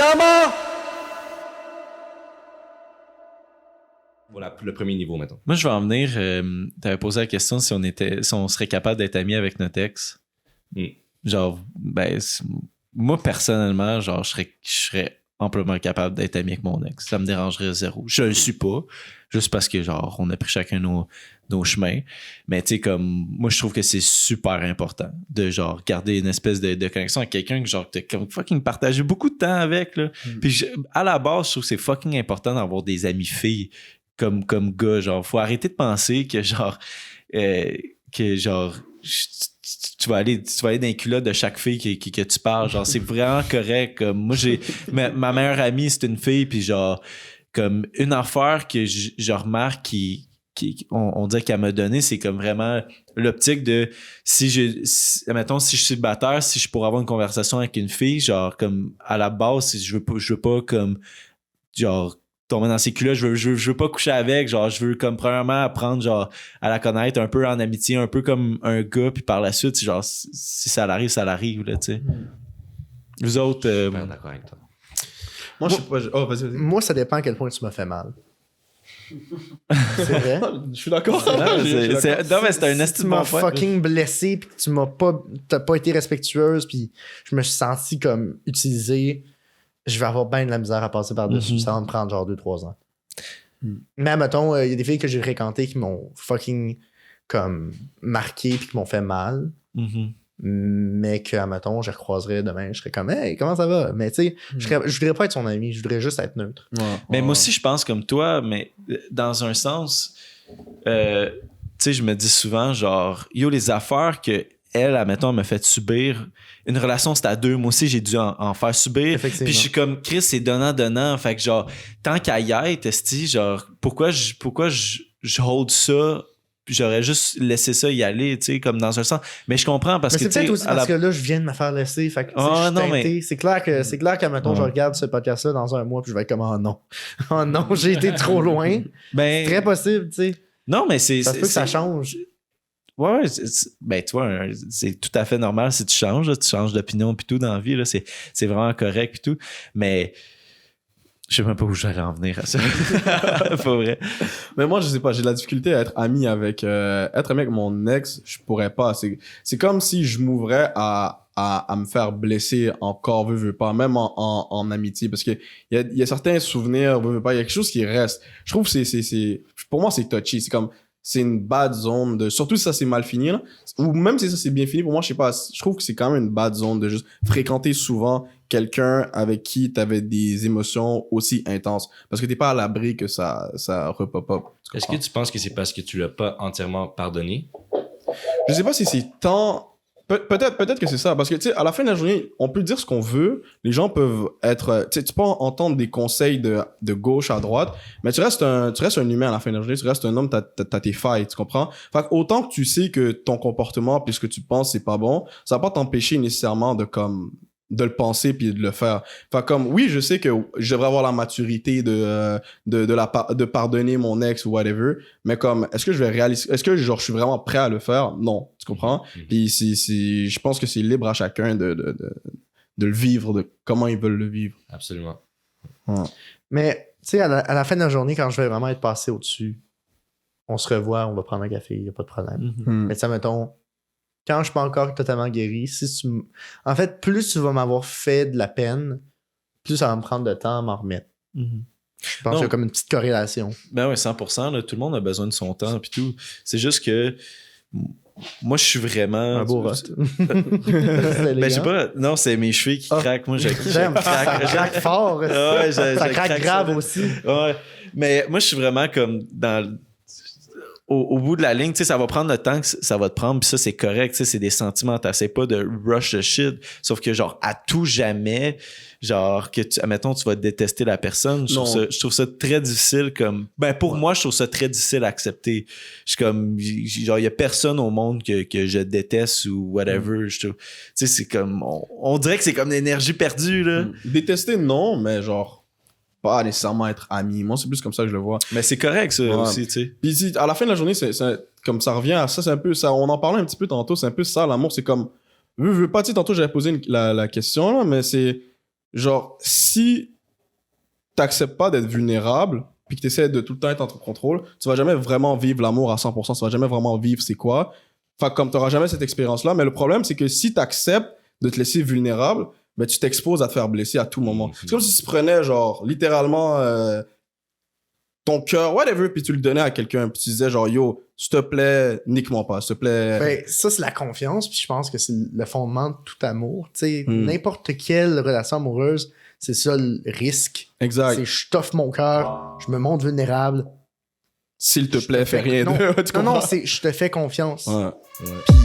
Maman! Voilà, le premier niveau, mettons. Moi, je vais en venir. T'avais posé la question si on serait capable d'être amis avec notre ex. Genre, moi, personnellement, genre, je serais amplement capable d'être ami avec mon ex. Ça me dérangerait zéro. Je le suis pas. Juste parce que, genre, on a pris chacun nos chemins. Mais, tu sais, comme, moi, je trouve que c'est super important de, genre, garder une espèce de connexion avec quelqu'un que, genre, t'as comme fucking partagé beaucoup de temps avec, là. Puis, à la base, je trouve que c'est fucking important d'avoir des amis filles comme gars. Genre, faut arrêter de penser que, genre, tu vas aller dans les culottes de chaque fille que tu parles. Genre, c'est vraiment correct. Comme, moi, ma meilleure amie, c'est une fille, puis genre, comme une affaire que je remarque on dirait qu'elle m'a donné, c'est comme vraiment l'optique de mettons, si je suis célibataire, si je pourrais avoir une conversation avec une fille, genre, comme, à la base, je veux pas comme, genre, tomber dans ces culs-là, je veux pas coucher avec, genre, je veux comme premièrement apprendre, genre, à la connaître un peu en amitié, un peu comme un gars, puis par la suite, genre, si ça l'arrive, là, tu sais. Vous autres... Je suis bien d'accord avec toi. Moi, je sais pas... Oh, vas-y. Moi, ça dépend à quel point tu m'as fait mal. C'est vrai? Je suis d'accord. Non, mais c'est un Si tu estime m'as fucking blessé, puis que t'as pas été respectueuse, puis je me suis senti comme utilisé, je vais avoir bien de la misère à passer par-dessus. Ça va me prendre genre 2-3 ans. Mais mettons, il y a des filles que j'ai fréquentées qui m'ont fucking comme marqué puis qui m'ont fait mal. Mais que, mettons, je recroiserais demain, je serais comme, hey, comment ça va? Mais tu sais, je voudrais pas être son ami, je voudrais juste être neutre. Mais moi aussi, je pense comme toi, mais dans un sens, tu sais, je me dis souvent, genre, les affaires que elle, admettons, m'a fait subir. Une relation, c'était à deux. Moi aussi, j'ai dû en faire subir. Puis je suis comme, Chris, c'est donnant-donnant. Fait que genre, tant qu'à y être, esti, genre, pourquoi je hold ça? J'aurais juste laissé ça y aller, tu sais, comme dans un sens. Mais je comprends parce que, c'est peut-être aussi parce que là, je viens de me faire laisser. Fait que, mais... C'est clair que, mettons, je regarde ce podcast-là dans un mois puis je vais être comme, oh non. Oh non, j'ai été trop loin. C'est très possible, tu sais. Non, mais c'est... Ça se peut que ça change. Ouais, ben tu vois, c'est tout à fait normal si tu changes, là, tu changes d'opinion puis tout dans la vie, là, c'est vraiment correct puis tout, mais je sais même pas où j'allais en venir à ça. Pas vrai. Mais moi, je sais pas, j'ai de la difficulté à être ami avec mon ex, je pourrais pas. C'est comme si je m'ouvrais à me faire blesser encore, veux pas, même en amitié, parce que il y a certains souvenirs, veux pas, il y a quelque chose qui reste. Je trouve que pour moi, c'est touchy, c'est comme, c'est une bad zone surtout si ça s'est mal fini, là, ou même si ça s'est bien fini, pour moi, je sais pas, je trouve que c'est quand même une bad zone de juste fréquenter souvent quelqu'un avec qui t'avais des émotions aussi intenses, parce que t'es pas à l'abri que ça repop-up. Est-ce que tu penses que c'est parce que tu l'as pas entièrement pardonné? Je sais pas si c'est tant... Peut-être que c'est ça, parce que, tu sais, à la fin de la journée, on peut dire ce qu'on veut, les gens peuvent être... Tu sais, tu peux entendre des conseils de gauche à droite, mais tu restes un humain à la fin de la journée, tu restes un homme, t'as tes failles, tu comprends? Fait autant que tu sais que ton comportement puis ce que tu penses, c'est pas bon, ça va pas t'empêcher nécessairement de le penser puis de le faire. Enfin, comme, oui, je sais que je devrais avoir la maturité de pardonner mon ex ou whatever, mais comme, est-ce que genre, je suis vraiment prêt à le faire? Non, tu comprends? Puis je pense que c'est libre à chacun de le vivre, de comment ils veulent le vivre. Absolument. Ouais. Mais, tu sais, à la fin de la journée, quand je vais vraiment être passé au-dessus, on se revoit, on va prendre un café, y a pas de problème. Mais ça, mettons, quand je suis pas encore totalement guéri, en fait, plus tu vas m'avoir fait de la peine, plus ça va me prendre de temps à m'en remettre. Je pense qu'il y a comme une petite corrélation. Ben oui, 100%, là, tout le monde a besoin de son temps puis tout. C'est juste que moi, je suis vraiment... Un beau rot. Ben, je sais pas. Non, c'est mes cheveux qui craquent. Moi, je craque fort. Ouais, ça craque grave aussi. Ouais. Mais moi, je suis vraiment comme dans... Au bout de la ligne, tu sais, ça va prendre le temps que ça va te prendre, puis ça, c'est correct, tu sais, c'est des sentiments, t'essaies pas de rush the shit, sauf que, genre, à tout jamais, genre, que admettons, tu vas détester la personne, je trouve ça très difficile, comme, ben, pour moi, je trouve ça très difficile à accepter. Je suis comme, genre, il y a personne au monde que je déteste ou whatever, je trouve, tu sais, c'est comme, on dirait que c'est comme l'énergie perdue, là. Détester, non, mais genre, pas nécessairement être ami. Moi, c'est plus comme ça que je le vois. Mais c'est correct, ça, aussi, tu sais. Puis à la fin de la journée, c'est comme ça revient à ça, c'est un peu ça. On en parlait un petit peu tantôt, c'est un peu ça, l'amour, c'est comme... Veux pas, tu sais, tantôt, j'avais posé la question, là, mais c'est... genre, si t'acceptes pas d'être vulnérable, puis que t'essaies de tout le temps être en contrôle, tu vas jamais vraiment vivre l'amour à 100%, tu vas jamais vraiment vivre c'est quoi. Enfin, comme t'auras jamais cette expérience-là, mais le problème, c'est que si t'acceptes de te laisser vulnérable, ben, tu t'exposes à te faire blesser à tout moment. C'est comme si tu prenais, genre, littéralement, ton cœur, whatever, puis tu le donnais à quelqu'un, puis tu disais, genre, yo, s'il te plaît, nique-moi pas, s'il te plaît. Ben, ça, c'est la confiance, puis je pense que c'est le fondement de tout amour. Tu sais, n'importe quelle relation amoureuse, c'est ça le risque. Exact. C'est je t'offre mon cœur, je me montre vulnérable. S'il te plaît, fais rien. Non, Tu non, comprends? c'est je te fais confiance. Ouais. Puis